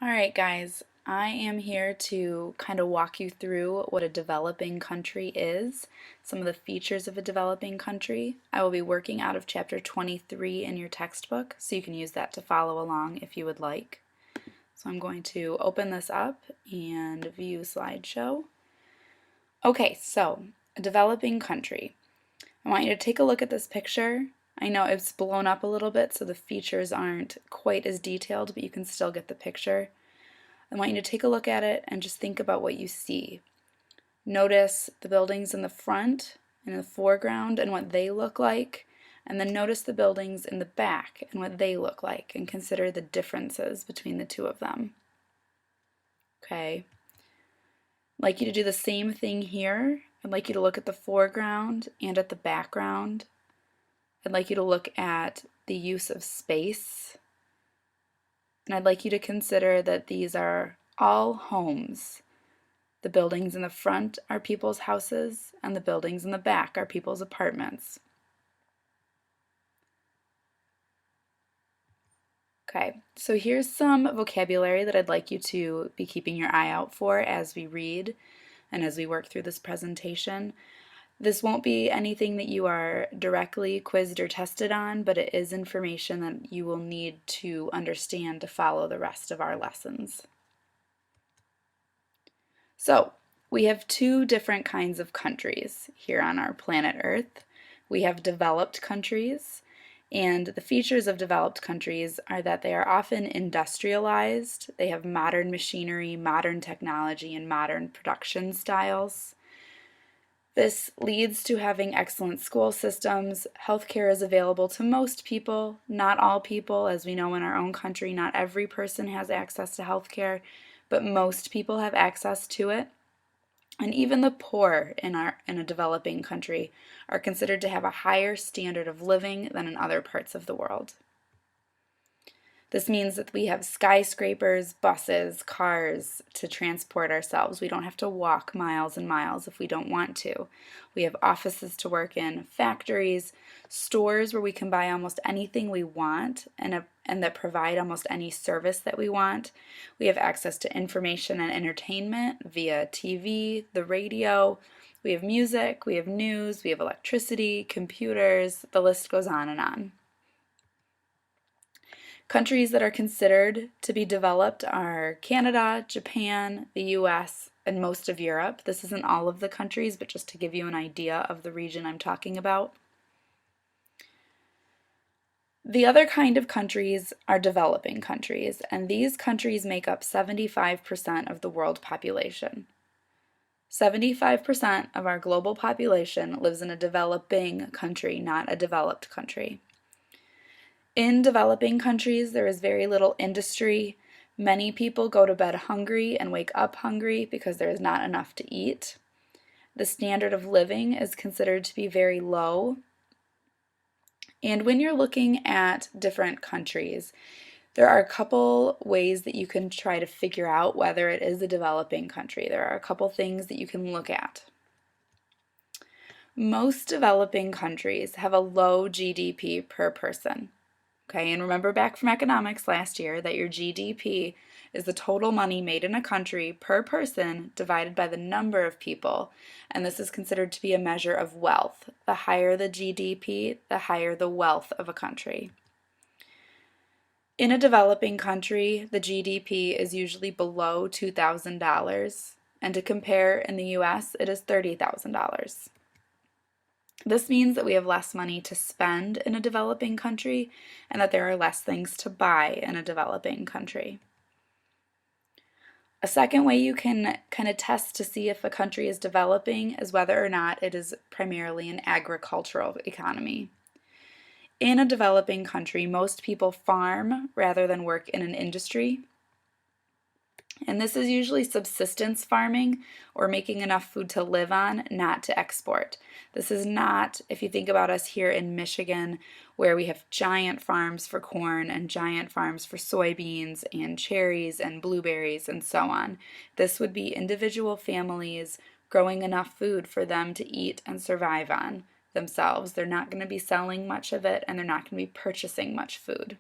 Alright guys, I am here to kind of walk you through what a developing country is, some of the features of a developing country. I will be working out of chapter 23 in your textbook, so you can use that to follow along if you would like. So I'm going to open this up and view slideshow. Okay, so a developing country. I want you to take a look at this picture. I know it's blown up a little bit so the features aren't quite as detailed, but you can still get the picture. I want you to take a look at it and just think about what you see. Notice the buildings in the front and in the foreground and what they look like, and then notice the buildings in the back and what they look like, and consider the differences between the two of them. Okay. I'd like you to do the same thing here. I'd like you to look at the foreground and at the background. I'd like you to look at the use of space. And I'd like you to consider that these are all homes. The buildings in the front are people's houses, and the buildings in the back are people's apartments. Okay, so here's some vocabulary that I'd like you to be keeping your eye out for as we read and as we work through this presentation. This won't be anything that you are directly quizzed or tested on, but it is information that you will need to understand to follow the rest of our lessons. So, we have two different kinds of countries here on our planet Earth. We have developed countries, and the features of developed countries are that they are often industrialized, they have modern machinery, modern technology, and modern production styles. This leads to having excellent school systems. Healthcare is available to most people, not all people. As we know in our own country, not every person has access to healthcare, but most people have access to it. And even the poor in a developing country are considered to have a higher standard of living than in other parts of the world. This means that we have skyscrapers, buses, cars to transport ourselves. We don't have to walk miles and miles if we don't want to. We have offices to work in, factories, stores where we can buy almost anything we want and that provide almost any service that we want. We have access to information and entertainment via TV, the radio. We have music, we have news, we have electricity, computers, the list goes on and on. Countries that are considered to be developed are Canada, Japan, the US, and most of Europe. This isn't all of the countries, but just to give you an idea of the region I'm talking about. The other kind of countries are developing countries, and these countries make up 75% of the world population. 75% of our global population lives in a developing country, not a developed country. In developing countries, there is very little industry. Many people go to bed hungry and wake up hungry because there is not enough to eat. The standard of living is considered to be very low. And when you're looking at different countries, there are a couple ways that you can try to figure out whether it is a developing country. There are a couple things that you can look at. Most developing countries have a low GDP per person. Okay, and remember back from economics last year that your GDP is the total money made in a country per person divided by the number of people, and this is considered to be a measure of wealth. The higher the GDP, the higher the wealth of a country. In a developing country, the GDP is usually below $2,000, and to compare, in the US, it is $30,000. This means that we have less money to spend in a developing country and that there are less things to buy in a developing country. A second way you can kind of test to see if a country is developing is whether or not it is primarily an agricultural economy. In a developing country, most people farm rather than work in an industry. And this is usually subsistence farming or making enough food to live on, not to export. This is not, if you think about us here in Michigan, where we have giant farms for corn and giant farms for soybeans and cherries and blueberries and so on. This would be individual families growing enough food for them to eat and survive on themselves. They're not going to be selling much of it, and they're not going to be purchasing much food.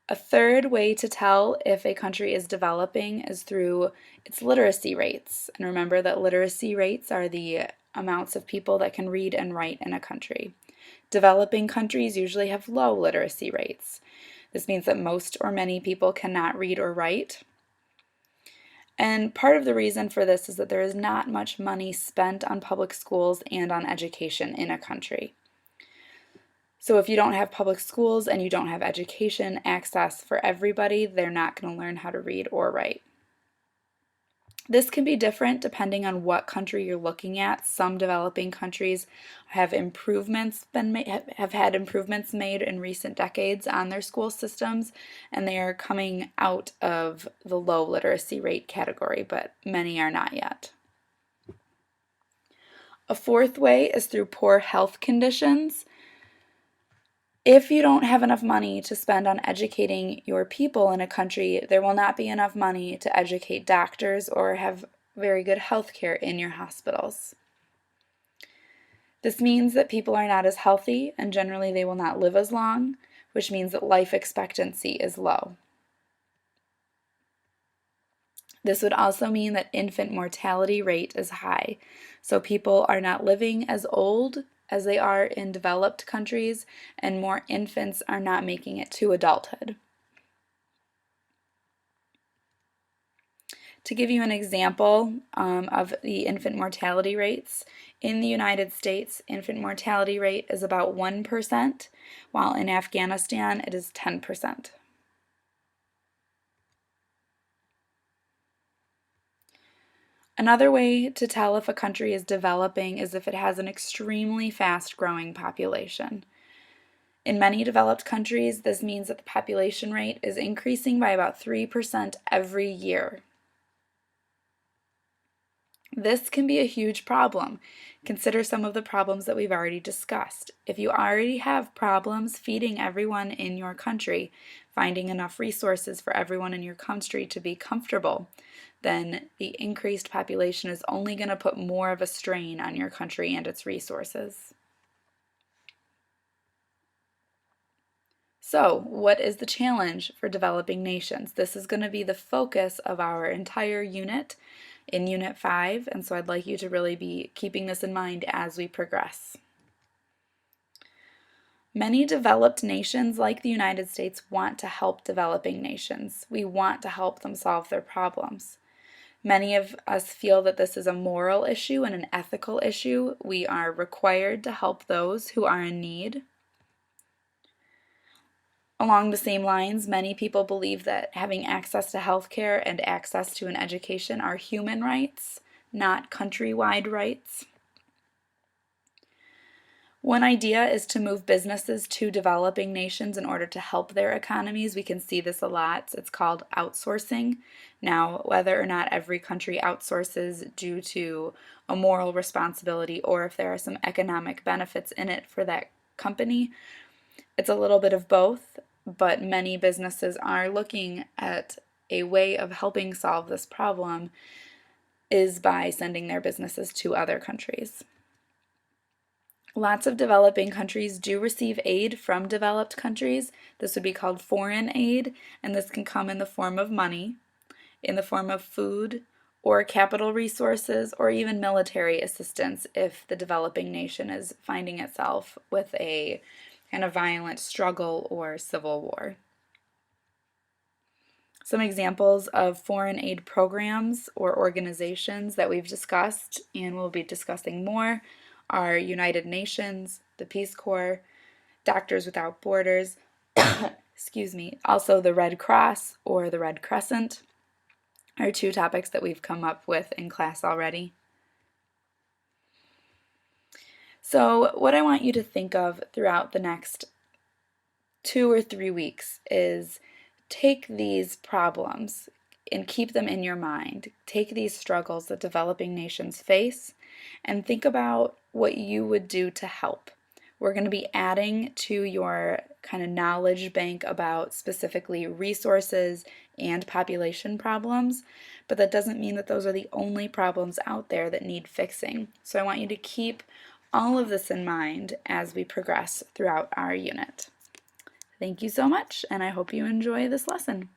A third way to tell if a country is developing is through its literacy rates. And remember that literacy rates are the amounts of people that can read and write in a country. Developing countries usually have low literacy rates. This means that most or many people cannot read or write. And part of the reason for this is that there is not much money spent on public schools and on education in a country. So if you don't have public schools and you don't have education access for everybody, they're not going to learn how to read or write. This can be different depending on what country you're looking at. Some developing countries have had improvements made in recent decades on their school systems, and they are coming out of the low literacy rate category, but many are not yet. A fourth way is through poor health conditions. If you don't have enough money to spend on educating your people in a country, there will not be enough money to educate doctors or have very good health care in your hospitals. This means that people are not as healthy and generally they will not live as long, which means that life expectancy is low. This would also mean that infant mortality rate is high, so people are not living as old as they are in developed countries, and more infants are not making it to adulthood. To give you an example of the infant mortality rates, in the United States, infant mortality rate is about 1%, while in Afghanistan it is 10%. Another way to tell if a country is developing is if it has an extremely fast-growing population. In many developed countries, this means that the population rate is increasing by about 3% every year. This can be a huge problem. Consider some of the problems that we've already discussed. If you already have problems feeding everyone in your country, finding enough resources for everyone in your country to be comfortable, then the increased population is only going to put more of a strain on your country and its resources. So, what is the challenge for developing nations? This is going to be the focus of our entire unit in Unit 5, and so I'd like you to really be keeping this in mind as we progress. Many developed nations, like the United States, want to help developing nations. We want to help them solve their problems. Many of us feel that this is a moral issue and an ethical issue. We are required to help those who are in need. Along the same lines, many people believe that having access to health care and access to an education are human rights, not countrywide rights. One idea is to move businesses to developing nations in order to help their economies. We can see this a lot. It's called outsourcing. Now, whether or not every country outsources due to a moral responsibility or if there are some economic benefits in it for that company, it's a little bit of both, but many businesses are looking at a way of helping solve this problem is by sending their businesses to other countries. Lots of developing countries do receive aid from developed countries. This would be called foreign aid, and this can come in the form of money, in the form of food, or capital resources, or even military assistance if the developing nation is finding itself with a kind of violent struggle or civil war. Some examples of foreign aid programs or organizations that we've discussed and we'll be discussing more are United Nations, the Peace Corps, Doctors Without Borders, excuse me, also the Red Cross or the Red Crescent are two topics that we've come up with in class already. So what I want you to think of throughout the next 2 or 3 weeks is take these problems and keep them in your mind. Take these struggles that developing nations face and think about what you would do to help. We're going to be adding to your kind of knowledge bank about specifically resources and population problems, but that doesn't mean that those are the only problems out there that need fixing. So I want you to keep all of this in mind as we progress throughout our unit. Thank you so much, and I hope you enjoy this lesson.